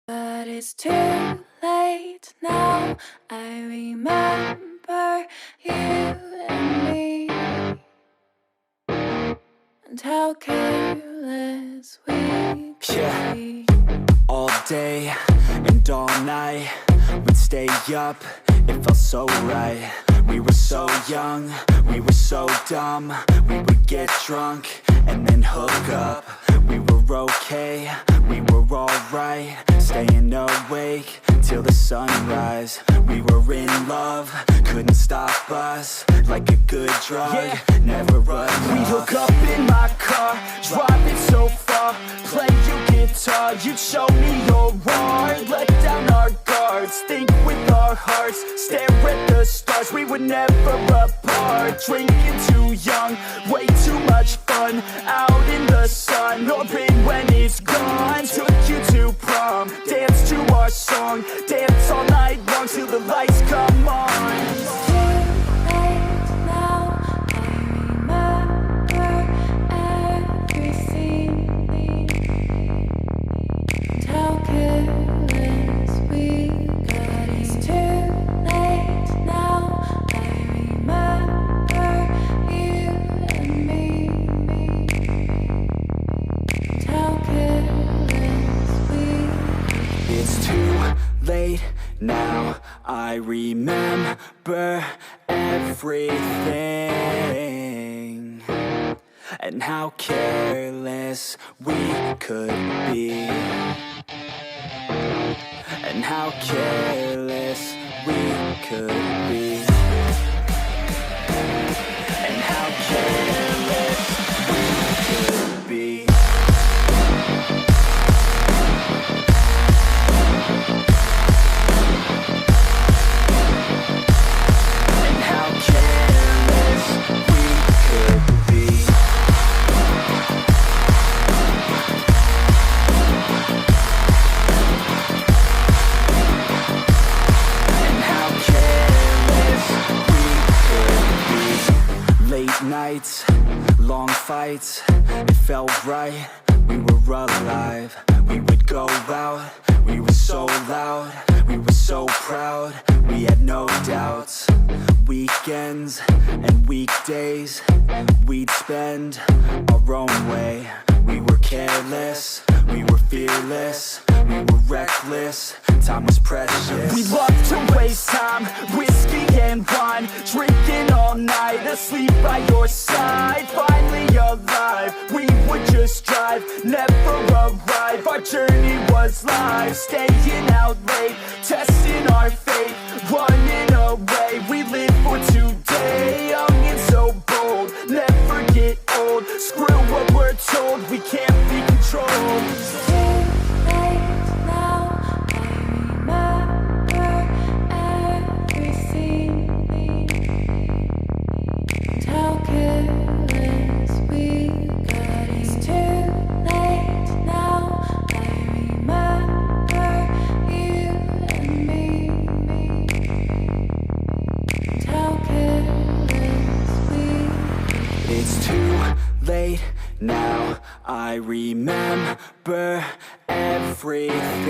But it's too late now. I remember you and me, and how careless we could be. All day and all night, we'd stay up, it felt so right. We were so young, we were so dumb. We would get drunk and then hook up. We were okay, we were alright, staying awake till the sunrise. We were in love, couldn't stop us, like a good drug, never enough. We'd hook up in my car, drive it so far, play your guitar, you'd show me your art, let down our guards, think with our hearts, stare at the stars. We were never apart, drinking too young, way too much fun, out in the sun, open when it's gone. Took you to prom, dance to our song, dance all night long till the lights come on. Late now, I remember everything, and how careless we could be, and how careless we could be, and how careless we could be. Nights, long fights, it felt right, we were alive. We would go out, we were so loud, we were so proud, we had no doubts. Weekends and weekdays, we'd spend our own way. We were careless, we were fearless, we were reckless, time was precious. We loved to waste time, whiskey and wine, drinking all night, asleep by your side. Finally alive, we would just drive, never arrive. Our journey was live, staying out late, testing our fate, running away. We live for today, young and so bold, never get old. Screw what we're told, we can't be controlled. Late now, I remember everything,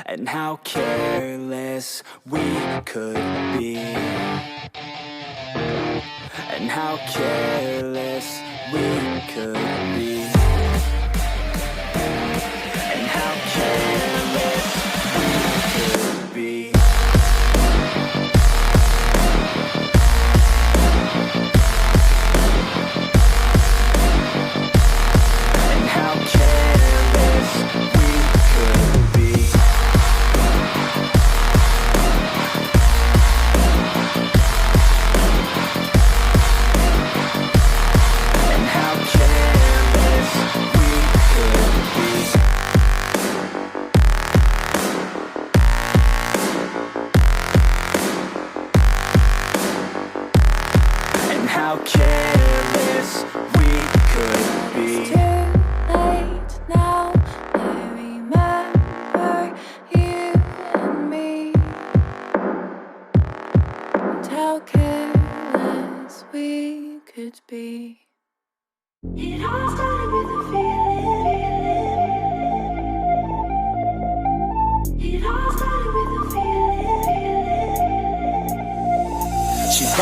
and how careless we could be, and how careless we could be, and how careless we could be. How careless we could be. It's too late now, I remember you and me, and how careless we could be. It all started with a feeling.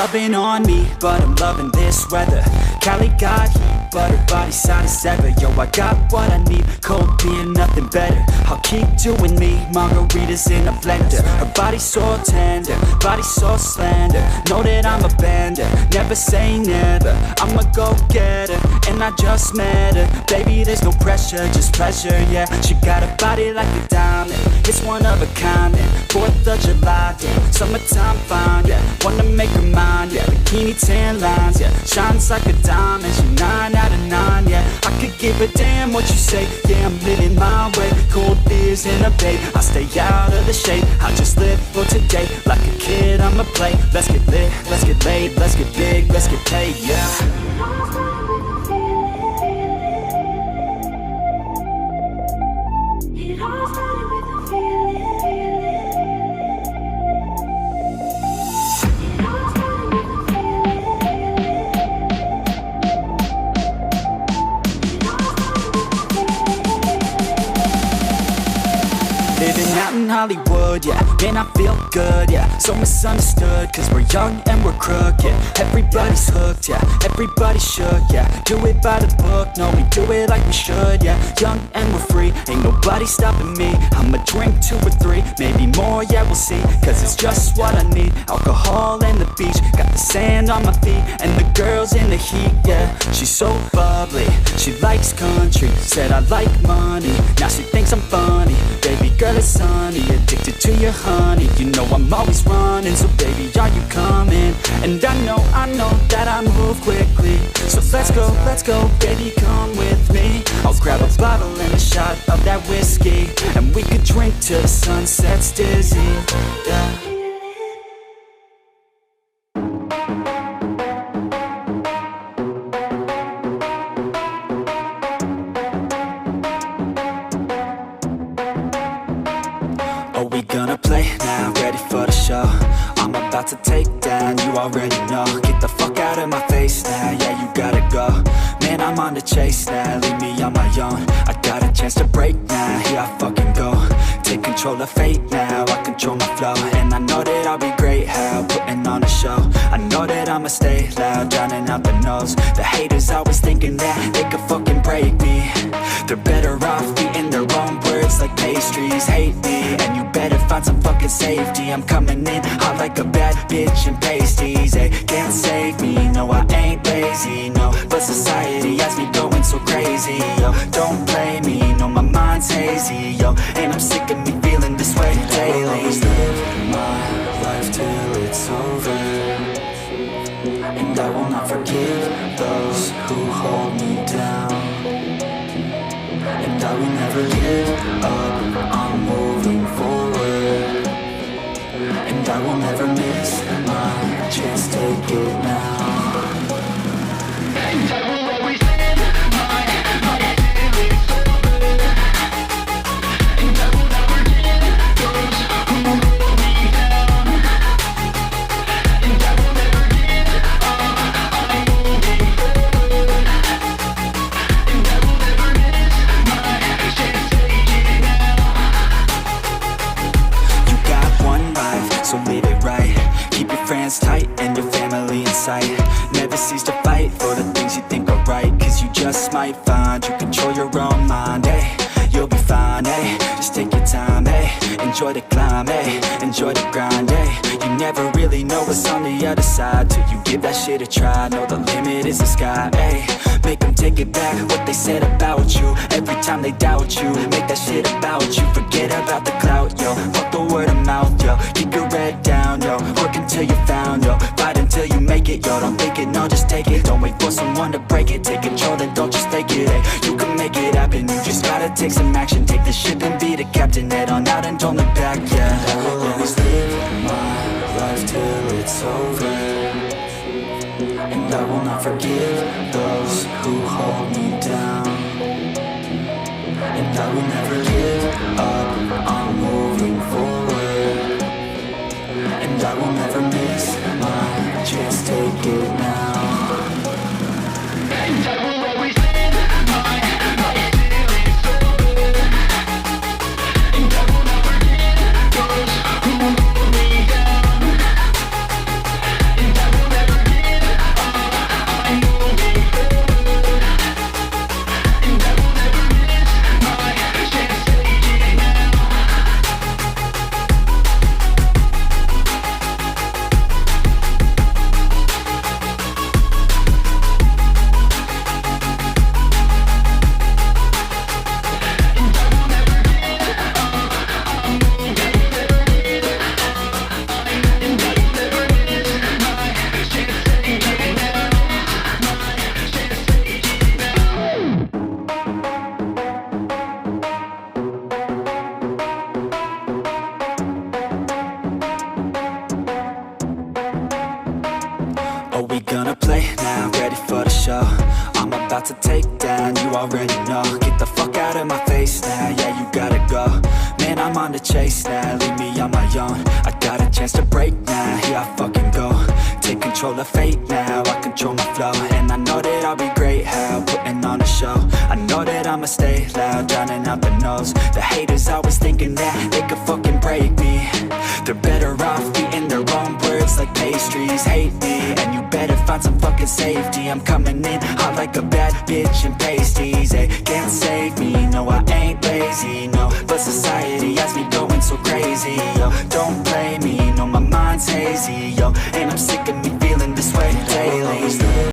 rubbing on me, but I'm loving this weather. Cali got heat, but her body's hot as ever. Yo, I got what I need, cold beer, nothing better. I'll keep doing me, margaritas in a blender. Her body's so tender, body so slender. Know that I'm a bender, never say never. I'm a go-getter, and I just met her. Baby, there's no pressure, just pleasure, yeah. She got a body like a diamond, it's one of a kind, yeah. 4th of July, yeah. Summertime fine, yeah. Wanna make her mine, yeah. Bikini tan lines, yeah. Shines like a diamond, she 9 out of 9, yeah. I could give a damn what you say, yeah. I'm living my way, cold beers in a bay. I stay out of the shade, I just live for today. Like a kid, I'ma play. Let's get lit, let's get laid, let's get big, let's get paid, yeah. Living out in Hollywood, yeah, man, I feel good, yeah. So misunderstood, cause we're young and we're crooked, yeah. Everybody's hooked, yeah, everybody should, yeah. Do it by the book, no, we do it like we should, yeah. Young and we're free, ain't nobody stopping me. I'ma drink 2 or 3, maybe more, yeah, we'll see. Cause it's just what I need, alcohol and the beach. Got the sand on my feet, and the girls in the heat, yeah. She's so bubbly, she likes country. Said I like money, now she thinks I'm funny. Baby girl, it's sunny, addicted to your honey. You know I'm always running, so baby, are you coming? And I know that I move quickly. So let's go, baby, come with me. I'll grab a bottle and a shot of that whiskey, and we could drink till the sun sets dizzy, yeah. Are we gonna play now? Ready for the show? I'm about to take down, you already know. Get the fuck out of my face now, yeah, you gotta go. Man, I'm on the chase now, leave me on my own. I got a chance to break now, here I fucking go. Take control of fate now, I control my flow. And I know that I'll be great, how putting on a show. I know that I'ma stay loud, drowning out the noise. The haters always thinking that they could fucking break me. They're better off eating their own words like pastries. Hate me, and you better find some fucking safety. I'm coming in hot like a bad bitch in pasties. They can't save me, no, I ain't lazy, no. But society has me going so crazy, yo. Don't play me, no, my mind's hazy, yo. And I'm sick of me feeling this way daily. I'll always live my life till it's over, and I will not forgive those who hold me down. And I will never give up, I'm moving forward. And I will never miss my chance, take it now. And I will always live my life till it's over, and I will never give those who hold me down. And I will never give up, I'm moving forward. And I will never miss my chance, take it now. You got one life, so live it right. Keep your friends tight and your family in sight. Never cease to fight for the things you think are right, cause you just might find you control your own mind, hey. You'll be fine, hey. Just take your time, hey. Enjoy the climb, hey. Enjoy the grind, hey. You never really know what's on the other side till you give that shit a try. Know the limit is the sky, hey. Make them take it back, what they said about you. Every time they doubt you, make that shit about you. Forget about the clout, yo. Fuck the word of mouth, yo. Keep your head down, yo. Work until you're found, yo. Fight until you make it, yo. Don't think it, no, just take it. Don't wait for someone to break it. Take control and don't just take it, hey. You can make it happen, you just gotta take some action. Take the ship and be the captain. Head on out and don't look back, yeah. I will always live my life till it's over, and I will not forgive those who hold me down. And I will never give up, I'm moving forward. And I will never miss my chance, take it now. And I will always live my life till it's over, and I will never give those who hold me down. And I will never take down, you already know. Get the fuck out of my face now, yeah, you gotta go. Man, I'm on the chase now, leave me on my own. I got a chance to break now, here I fucking go. Take control of fate now, I control my flow. And I know that I'll be great, how, putting on a show. I know that I'ma stay loud, drowning out the noise. The haters always thinking that they could fucking break me. They're better off eating their own words like pastries. Hate me, and you better find some fucking safety. I'm coming in hot like a bad bitch in pasties. They can't save me, no I ain't lazy, no. But society has me going so crazy, yo. Don't blame me, no my mind's hazy, yo. And I'm sick of me feeling this way daily.